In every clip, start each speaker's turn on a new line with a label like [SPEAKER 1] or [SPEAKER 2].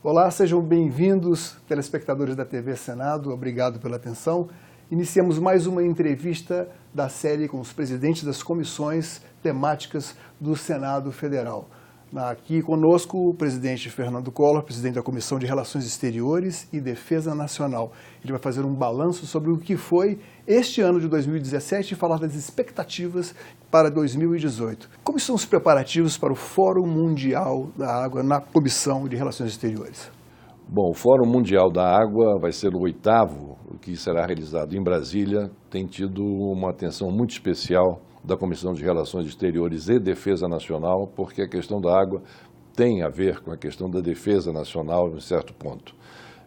[SPEAKER 1] Olá, sejam bem-vindos, telespectadores da TV Senado, obrigado pela atenção. Iniciamos mais uma entrevista da série com os presidentes das comissões temáticas do Senado Federal. Aqui conosco o presidente Fernando Collor, presidente da Comissão de Relações Exteriores e Defesa Nacional. Ele vai fazer um balanço sobre o que foi este ano de 2017 e falar das expectativas para 2018. Como estão os preparativos para o Fórum Mundial da Água na Comissão de Relações Exteriores?
[SPEAKER 2] Bom, o Fórum Mundial da Água vai ser o 8º, que será realizado em Brasília. Tem tido uma atenção muito especial da Comissão de Relações Exteriores e Defesa Nacional, porque a questão da água tem a ver com a questão da defesa nacional em certo ponto.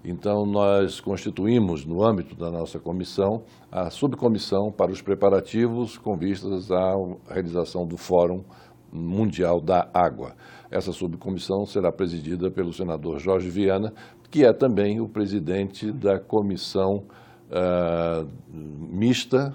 [SPEAKER 2] Então, nós constituímos, no âmbito da nossa comissão, a subcomissão para os preparativos com vistas à realização do Fórum Mundial da Água. Essa subcomissão será presidida pelo senador Jorge Viana, que é também o presidente da comissão mista,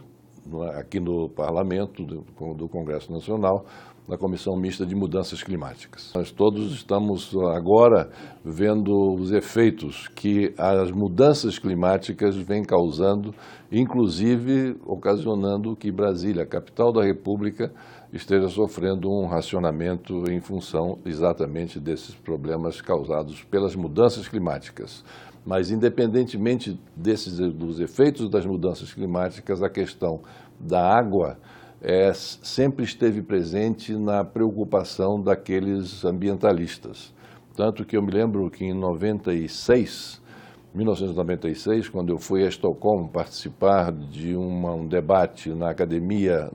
[SPEAKER 2] aqui no Parlamento do Congresso Nacional, na Comissão Mista de Mudanças Climáticas. Nós todos estamos agora vendo os efeitos que as mudanças climáticas vêm causando, inclusive ocasionando que Brasília, a capital da República, esteja sofrendo um racionamento em função exatamente desses problemas causados pelas mudanças climáticas. Mas, independentemente dos efeitos das mudanças climáticas, a questão da água sempre esteve presente na preocupação daqueles ambientalistas. Tanto que eu me lembro que em 1996, quando eu fui a Estocolmo participar de um debate na Academia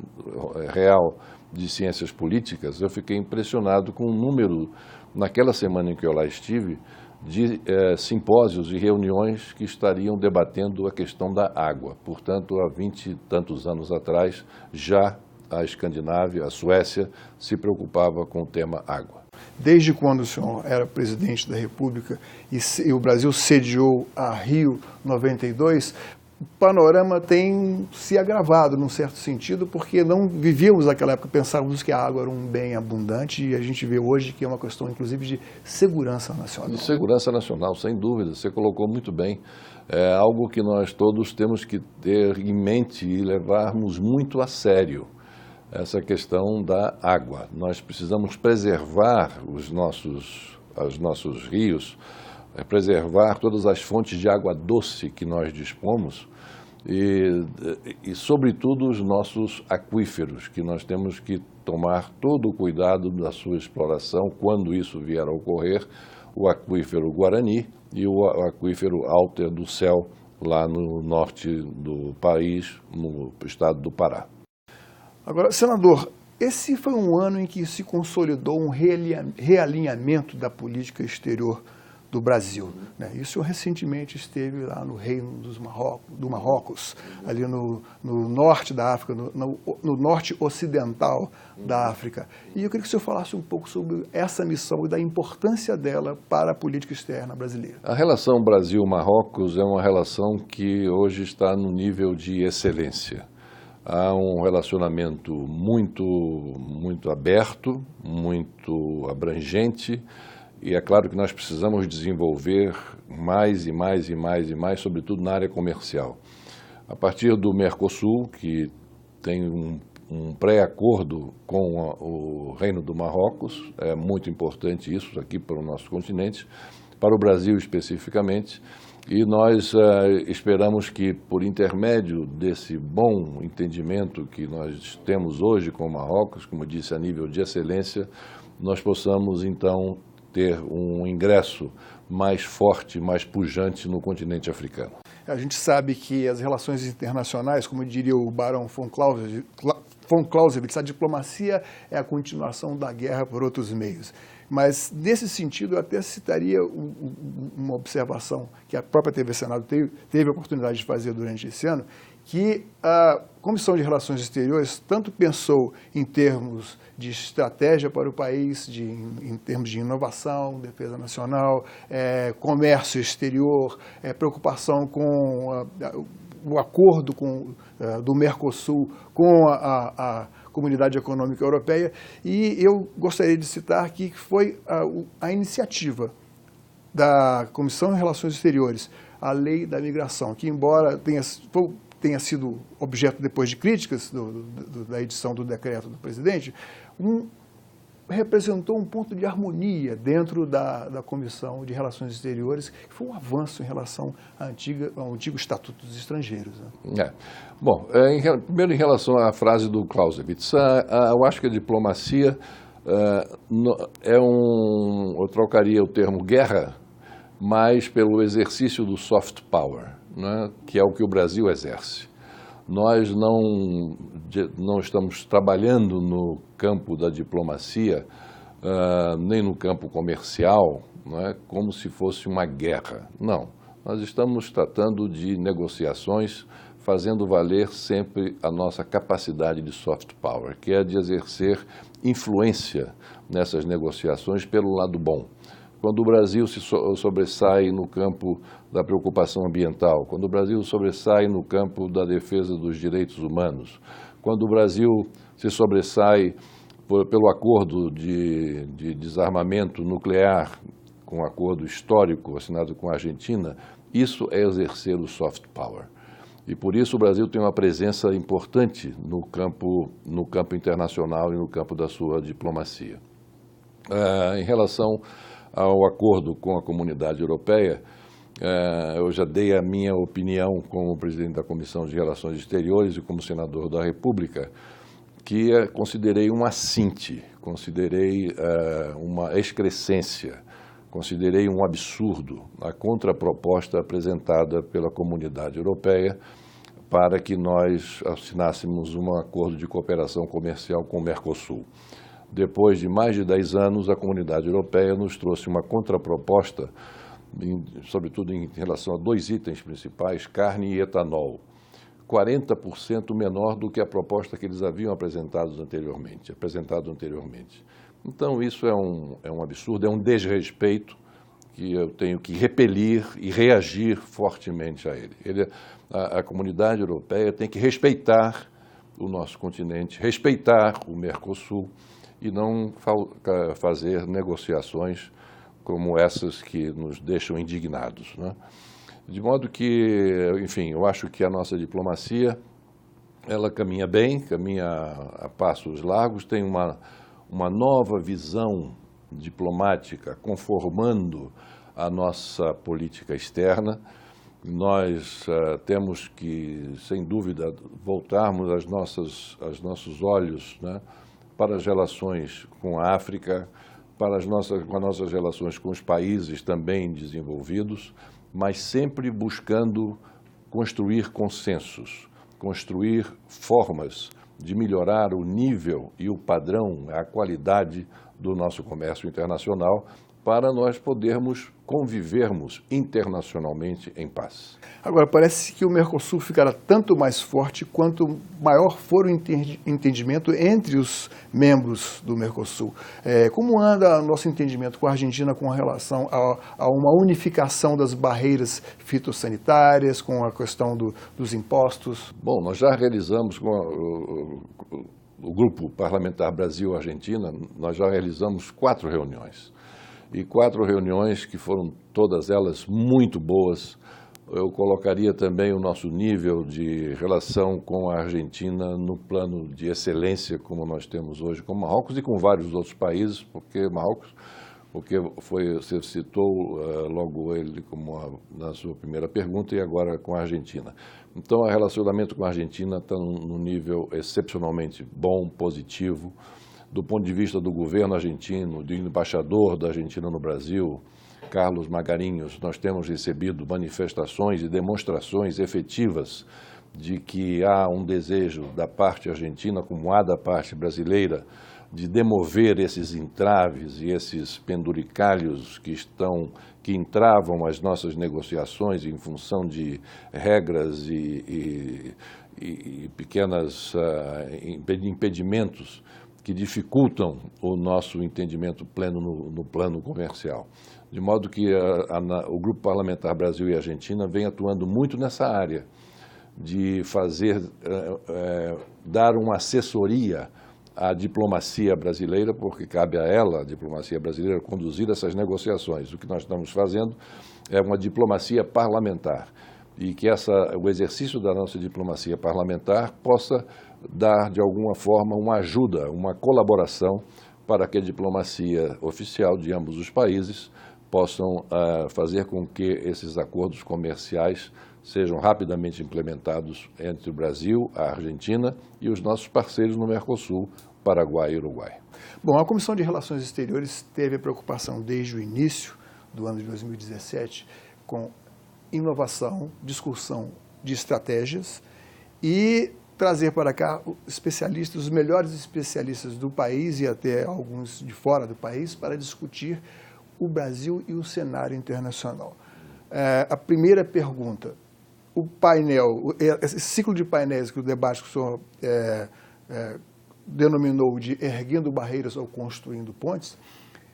[SPEAKER 2] Real de Ciências Políticas, eu fiquei impressionado com o número, naquela semana em que eu lá estive, de simpósios e reuniões que estariam debatendo a questão da água. Portanto, há 20 e tantos anos atrás, já a Escandinávia, a Suécia, se preocupava com o tema água.
[SPEAKER 1] Desde quando o senhor era presidente da República e o Brasil sediou a Rio 92, o panorama tem se agravado, num certo sentido, porque não vivíamos naquela época, pensávamos que a água era um bem abundante e a gente vê hoje que é uma questão, inclusive, de segurança nacional.
[SPEAKER 2] De segurança nacional, sem dúvida, você colocou muito bem. É algo que nós todos temos que ter em mente e levarmos muito a sério, essa questão da água. Nós precisamos preservar os nossos rios, preservar todas as fontes de água doce que nós dispomos e, sobretudo, os nossos aquíferos, que nós temos que tomar todo o cuidado da sua exploração quando isso vier a ocorrer, o aquífero Guarani e o aquífero Alter do Céu, lá no norte do país, no estado do Pará.
[SPEAKER 1] Agora, senador, esse foi um ano em que se consolidou um realinhamento da política exterior do Brasil, né? Isso recentemente esteve lá no Reino do Marrocos, ali no norte da África, no norte ocidental da África. E eu queria que o senhor falasse um pouco sobre essa missão e da importância dela para a política externa brasileira.
[SPEAKER 2] A relação Brasil-Marrocos é uma relação que hoje está no nível de excelência. Há um relacionamento muito aberto, muito abrangente, e é claro que nós precisamos desenvolver mais e mais, sobretudo na área comercial. A partir do Mercosul, que tem um pré-acordo com o Reino do Marrocos, é muito importante isso aqui para o nosso continente, para o Brasil especificamente, e nós esperamos que, por intermédio desse bom entendimento que nós temos hoje com o Marrocos, como disse, a nível de excelência, nós possamos, então, ter um ingresso mais forte, mais pujante no continente africano.
[SPEAKER 1] A gente sabe que as relações internacionais, como diria o Barão von Clausewitz, a diplomacia é a continuação da guerra por outros meios. Mas, nesse sentido, eu até citaria uma observação que a própria TV Senado teve a oportunidade de fazer durante esse ano, que a Comissão de Relações Exteriores tanto pensou em termos de estratégia para o país, em termos de inovação, defesa nacional, comércio exterior, preocupação com o acordo do Mercosul com a Comunidade Econômica Europeia, e eu gostaria de citar aqui que foi a iniciativa da Comissão de Relações Exteriores a lei da migração, que embora tenha sido objeto depois de críticas da edição do decreto do presidente, representou um ponto de harmonia dentro da Comissão de Relações Exteriores, que foi um avanço em relação ao antigo Estatuto dos Estrangeiros. Né?
[SPEAKER 2] Bom, primeiro em relação à frase do Clausewitz, eu acho que a diplomacia eu trocaria o termo guerra, mas pelo exercício do soft power, né, que é o que o Brasil exerce. Nós não estamos trabalhando no campo da diplomacia, nem no campo comercial, né, como se fosse uma guerra. Não, nós estamos tratando de negociações, fazendo valer sempre a nossa capacidade de soft power, que é de exercer influência nessas negociações pelo lado bom. Quando o Brasil se sobressai no campo da preocupação ambiental, quando o Brasil sobressai no campo da defesa dos direitos humanos, quando o Brasil se sobressai pelo acordo de desarmamento nuclear, com um acordo histórico assinado com a Argentina, isso é exercer o soft power. E por isso o Brasil tem uma presença importante no campo internacional e no campo da sua diplomacia. Em relação ao acordo com a Comunidade Europeia, eu já dei a minha opinião como presidente da Comissão de Relações Exteriores e como senador da República, que considerei um assinte, considerei uma excrescência, considerei um absurdo a contraproposta apresentada pela Comunidade Europeia para que nós assinássemos um acordo de cooperação comercial com o Mercosul. Depois de mais de 10 anos, a Comunidade Europeia nos trouxe uma contraproposta, sobretudo em relação a 2 itens principais, carne e etanol, 40% menor do que a proposta que eles haviam apresentado anteriormente. Então, isso é um absurdo, é um desrespeito que eu tenho que repelir e reagir fortemente a ele. A Comunidade Europeia tem que respeitar o nosso continente, respeitar o Mercosul, e não fazer negociações como essas que nos deixam indignados, né? De modo que, enfim, eu acho que a nossa diplomacia, ela caminha bem, caminha a passos largos, tem uma nova visão diplomática conformando a nossa política externa. Nós temos que, sem dúvida, voltarmos aos nossos olhos, né, para as relações com a África, para as nossas relações com os países também desenvolvidos, mas sempre buscando construir consensos, construir formas de melhorar o nível e o padrão, a qualidade do nosso comércio internacional, para nós podermos convivermos internacionalmente em paz.
[SPEAKER 1] Agora, parece que o Mercosul ficará tanto mais forte quanto maior for o entendimento entre os membros do Mercosul. Como anda o nosso entendimento com a Argentina com relação a uma unificação das barreiras fitossanitárias, com a questão dos impostos?
[SPEAKER 2] Bom, nós já realizamos com o Grupo Parlamentar Brasil-Argentina, nós já realizamos 4 reuniões. E 4 reuniões que foram todas elas muito boas. Eu colocaria também o nosso nível de relação com a Argentina no plano de excelência, como nós temos hoje com Marrocos e com vários outros países, porque você citou logo ele na sua primeira pergunta e agora com a Argentina. Então, o relacionamento com a Argentina está num nível excepcionalmente bom, positivo. Do ponto de vista do governo argentino, do embaixador da Argentina no Brasil, Carlos Magarinhos, nós temos recebido manifestações e demonstrações efetivas de que há um desejo da parte argentina, como há da parte brasileira, de demover esses entraves e esses penduricalhos que entravam as nossas negociações em função de regras e pequenos impedimentos que dificultam o nosso entendimento pleno no plano comercial. De modo que o Grupo Parlamentar Brasil e Argentina vem atuando muito nessa área de dar uma assessoria a diplomacia brasileira, porque cabe a ela, a diplomacia brasileira, conduzir essas negociações. O que nós estamos fazendo é uma diplomacia parlamentar e que o exercício da nossa diplomacia parlamentar possa dar, de alguma forma, uma ajuda, uma colaboração para que a diplomacia oficial de ambos os países possam fazer com que esses acordos comerciais sejam rapidamente implementados entre o Brasil, a Argentina e os nossos parceiros no Mercosul, Paraguai e Uruguai.
[SPEAKER 1] Bom, a Comissão de Relações Exteriores teve a preocupação desde o início do ano de 2017 com inovação, discussão de estratégias e trazer para cá especialistas, os melhores especialistas do país e até alguns de fora do país para discutir o Brasil e o cenário internacional. A primeira pergunta, o painel, esse ciclo de painéis, que o debate que o senhor denominou de Erguendo Barreiras ou Construindo Pontes,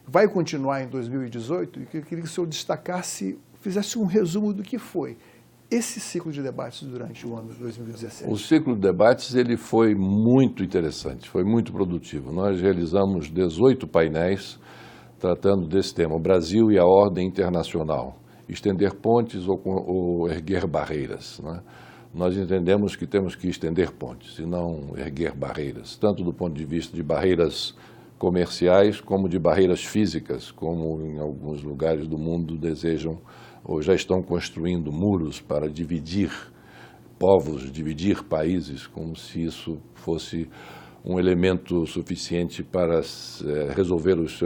[SPEAKER 1] vai continuar em 2018? E eu queria que o senhor destacasse, fizesse um resumo do que foi esse ciclo de debates durante o ano de 2017.
[SPEAKER 2] O ciclo de debates ele foi muito interessante, foi muito produtivo. Nós realizamos 18 painéis tratando desse tema, o Brasil e a ordem internacional, estender pontes ou erguer barreiras, né? Nós entendemos que temos que estender pontes e não erguer barreiras, tanto do ponto de vista de barreiras comerciais como de barreiras físicas, como em alguns lugares do mundo desejam ou já estão construindo muros para dividir povos, dividir países, como se isso fosse um elemento suficiente para resolver os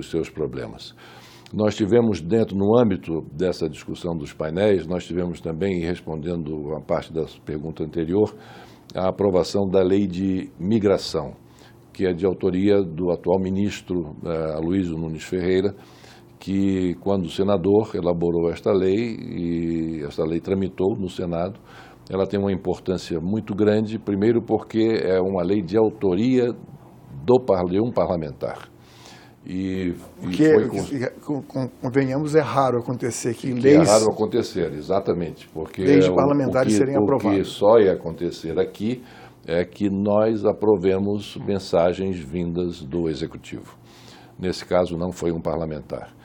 [SPEAKER 2] seus problemas. Nós tivemos no âmbito dessa discussão dos painéis, nós tivemos também, respondendo a parte da pergunta anterior, a aprovação da Lei de Migração, que é de autoria do atual ministro Aloysio Nunes Ferreira, que, quando senador, elaborou esta lei e esta lei tramitou no Senado. Ela tem uma importância muito grande, primeiro porque é uma lei de autoria de um parlamentar.
[SPEAKER 1] Convenhamos, é raro acontecer que leis...
[SPEAKER 2] É raro acontecer, exatamente. Porque
[SPEAKER 1] leis de parlamentares serem aprovadas.
[SPEAKER 2] O que só ia acontecer aqui é que nós aprovemos mensagens vindas do Executivo. Nesse caso, não foi um parlamentar.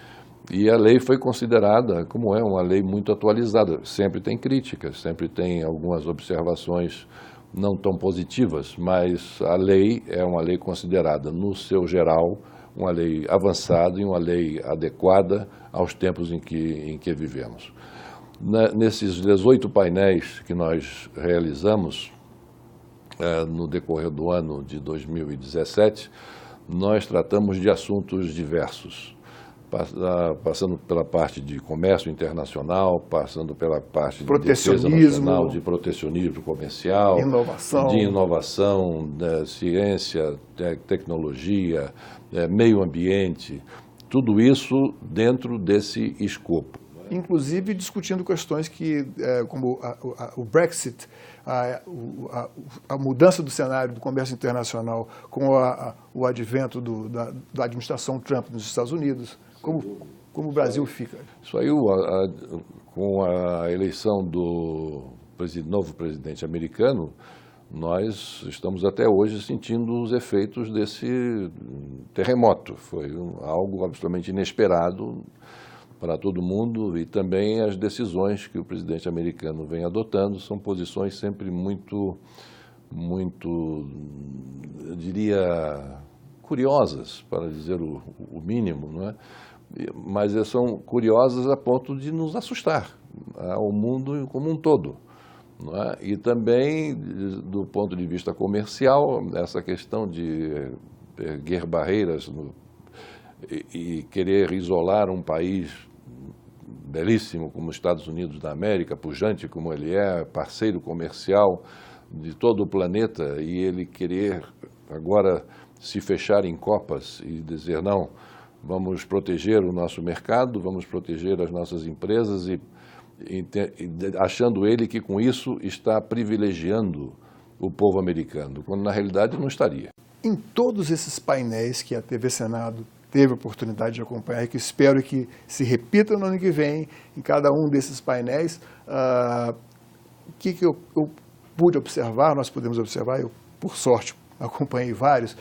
[SPEAKER 2] E a lei foi considerada como uma lei muito atualizada. Sempre tem críticas, sempre tem algumas observações não tão positivas, mas a lei é uma lei considerada, no seu geral, uma lei avançada e uma lei adequada aos tempos em que vivemos. Nesses 18 painéis que nós realizamos no decorrer do ano de 2017, nós tratamos de assuntos diversos, passando pela parte de comércio internacional, passando pela parte de defesa nacional, de protecionismo comercial, de inovação, ciência, tecnologia, meio ambiente, tudo isso dentro desse escopo.
[SPEAKER 1] Inclusive discutindo questões como o Brexit, a mudança do cenário do comércio internacional com o advento da administração Trump nos Estados Unidos, como o Brasil fica.
[SPEAKER 2] Isso aí, com a eleição do novo presidente americano, nós estamos até hoje sentindo os efeitos desse terremoto. Foi algo absolutamente inesperado para todo mundo, e também as decisões que o presidente americano vem adotando são posições sempre muito, eu diria, curiosas, para dizer o mínimo, não é? Mas são curiosas a ponto de nos assustar ao mundo como um todo, não é? E também, do ponto de vista comercial, essa questão de erguer barreiras e querer isolar um país belíssimo como os Estados Unidos da América, pujante como ele é, parceiro comercial de todo o planeta, e ele querer agora se fechar em copas e dizer não, vamos proteger o nosso mercado, vamos proteger as nossas empresas, e achando ele que com isso está privilegiando o povo americano, quando na realidade não estaria.
[SPEAKER 1] Em todos esses painéis que a TV Senado teve a oportunidade de acompanhar, que espero que se repita no ano que vem, em cada um desses painéis, o que eu pude observar, nós pudemos observar, eu, por sorte, acompanhei vários,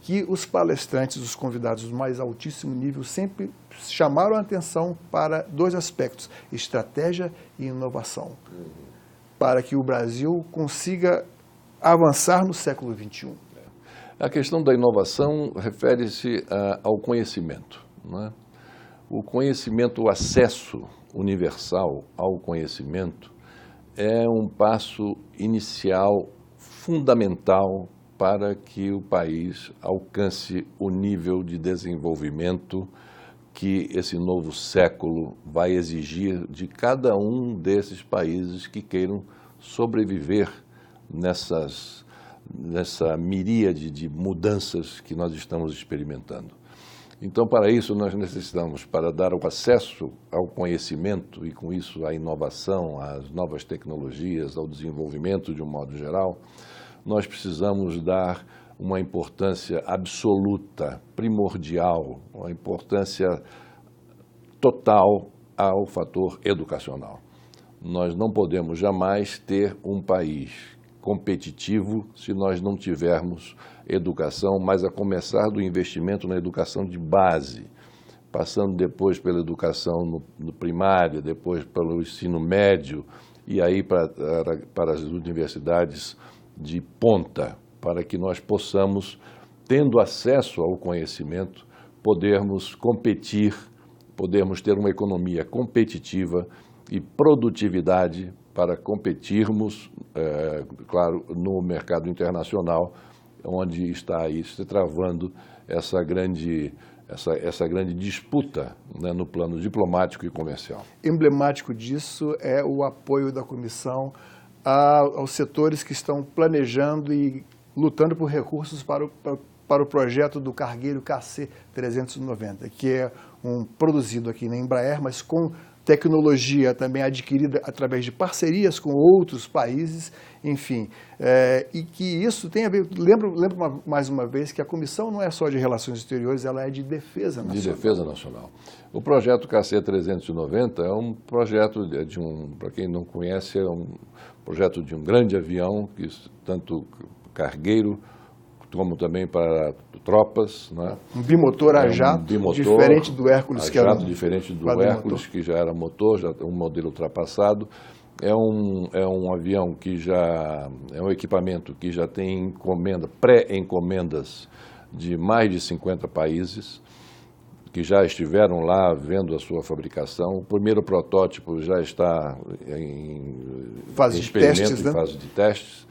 [SPEAKER 1] que os palestrantes, os convidados do mais altíssimo nível, sempre chamaram a atenção para dois aspectos, estratégia e inovação, para que o Brasil consiga avançar no século XXI.
[SPEAKER 2] A questão da inovação refere-se ao conhecimento, não é? O conhecimento, o acesso universal ao conhecimento é um passo inicial fundamental para que o país alcance o nível de desenvolvimento que esse novo século vai exigir de cada um desses países que queiram sobreviver nessa miríade de mudanças que nós estamos experimentando. Então, para isso, nós necessitamos, para dar o acesso ao conhecimento e, com isso, à inovação, às novas tecnologias, ao desenvolvimento de um modo geral, nós precisamos dar uma importância absoluta, primordial, uma importância total ao fator educacional. Nós não podemos jamais ter um país competitivo se nós não tivermos educação, mas a começar do investimento na educação de base, passando depois pela educação no primário, depois pelo ensino médio e aí para as universidades de ponta, para que nós possamos, tendo acesso ao conhecimento, podermos competir, podermos ter uma economia competitiva e produtividade para competirmos, claro, no mercado internacional, onde está aí se travando essa grande disputa, né, no plano diplomático e comercial.
[SPEAKER 1] Emblemático disso é o apoio da comissão aos setores que estão planejando e lutando por recursos para o projeto do cargueiro KC-390, que é produzido aqui na Embraer, mas com tecnologia também adquirida através de parcerias com outros países, enfim, e que isso tem a ver, lembro mais uma vez que a comissão não é só de relações exteriores, ela é de defesa nacional.
[SPEAKER 2] De defesa nacional. O projeto KC-390 é um projeto para quem não conhece, é um projeto de um grande avião, que tanto cargueiro como também para tropas, né?
[SPEAKER 1] Um bimotor a jato, diferente do Hércules, que era
[SPEAKER 2] diferente do Hércules, que já era motor, já um modelo ultrapassado. É um avião que é um equipamento que já tem pré-encomendas de mais de 50 países, que já estiveram lá vendo a sua fabricação. O primeiro protótipo já está em
[SPEAKER 1] fase de testes, né?
[SPEAKER 2] fase de testes.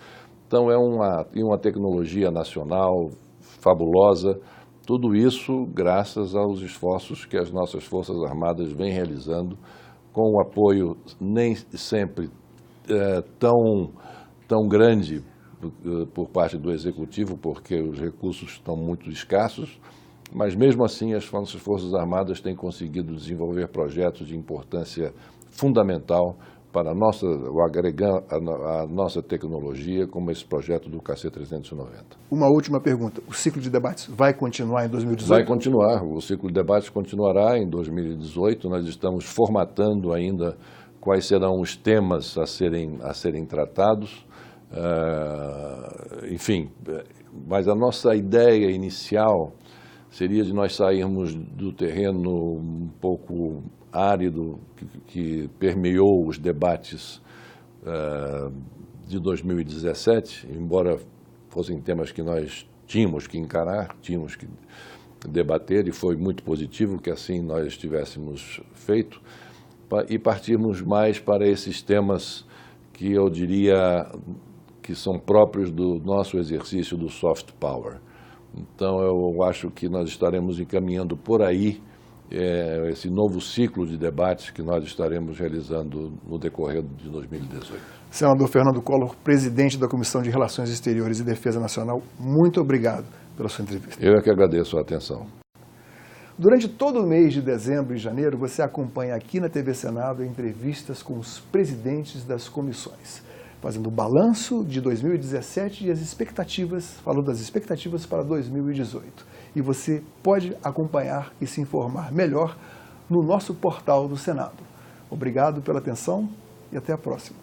[SPEAKER 2] Então, é uma tecnologia nacional fabulosa, tudo isso graças aos esforços que as nossas Forças Armadas vêm realizando, com o apoio nem sempre tão grande por parte do Executivo, porque os recursos estão muito escassos, mas mesmo assim as nossas Forças Armadas têm conseguido desenvolver projetos de importância fundamental para agregar a nossa tecnologia, como esse projeto do KC-390.
[SPEAKER 1] Uma última pergunta. O ciclo de debates vai continuar em 2018?
[SPEAKER 2] Vai continuar. O ciclo de debates continuará em 2018. Nós estamos formatando ainda quais serão os temas a serem tratados. Enfim, mas a nossa ideia inicial seria de nós sairmos do terreno um pouco árido que permeou os debates de 2017, embora fossem temas que nós tínhamos que encarar, tínhamos que debater, e foi muito positivo que assim nós tivéssemos feito, e partirmos mais para esses temas que eu diria que são próprios do nosso exercício do soft power. Então, eu acho que nós estaremos encaminhando por aí esse novo ciclo de debates que nós estaremos realizando no decorrer de 2018.
[SPEAKER 1] Senador Fernando Collor, presidente da Comissão de Relações Exteriores e Defesa Nacional, muito obrigado pela sua entrevista.
[SPEAKER 2] Eu é que agradeço a atenção.
[SPEAKER 1] Durante todo o mês de dezembro e janeiro, você acompanha aqui na TV Senado entrevistas com os presidentes das comissões, fazendo o balanço de 2017 e as expectativas, falando das expectativas para 2018. E você pode acompanhar e se informar melhor no nosso portal do Senado. Obrigado pela atenção e até a próxima.